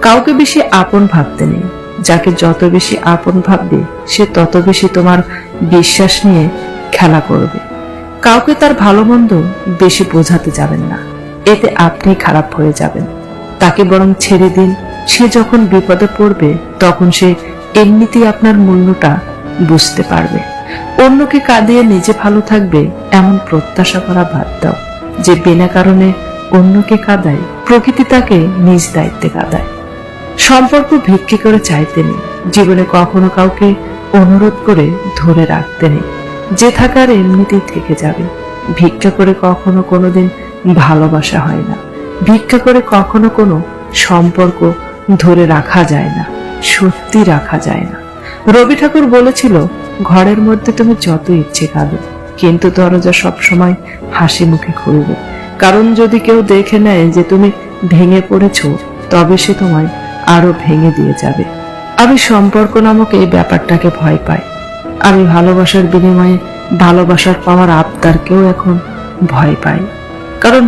কাউকে বেশি আপন ভাবতে নেই। যাকে যত বেশি আপন ভাববে সে তত বেশি তোমার বিশ্বাস নিয়ে খেলা করবে। কাউকে তার ভালো মন্দ বেশি বোঝাতে যাবেন না, এতে আপনি খারাপ হয়ে যাবেন। তাকে বরং ছেড়ে দিন। সে যখন বিপদে পড়বে তখন সে এমনিতেই আপনার মূল্যটা বুঝতে পারবে। অন্যকে কাঁদিয়ে নিজে ভালো থাকবে এমন প্রত্যাশা করা বাদ দাও। যে বিনা কারণে অন্যকে কাঁদায় প্রকৃতি তাকে নিজ দায়িত্বে কাঁদায়। সম্পর্ক ভিক্ষে করে চাইতে নেই, জীবনে কখনো কাউকে অনুরোধ করে ধরে রাখতে নেই। যে থাকার এমনিতেই থেকে যাবে। ভিক্ষা করে কখনো কোনোদিন ভালোবাসা হয় না। ভিক্ষা করে কখনো কোনো সম্পর্ক ধরে রাখা যায় না, সত্যি রাখা যায় না। রবি ঠাকুর বলেছিল, ঘরের মধ্যে তুমি যত ইচ্ছে কাঁদো, কিন্তু দরজা সবসময় হাসি মুখে খুলবে। কারণ যদি কেউ দেখে নেয় যে তুমি ভেঙে পড়েছো, তবে সে তোমায় আরো ভেঙে দিয়ে যাবে। আমি সম্পর্ক নামক এই ব্যাপারটাকে ভয় পাই। আমি ভালোবাসার বিনিময়ে ভালোবাসার পাওয়ার আবদারকেও এখন ভয় পাই। কারণ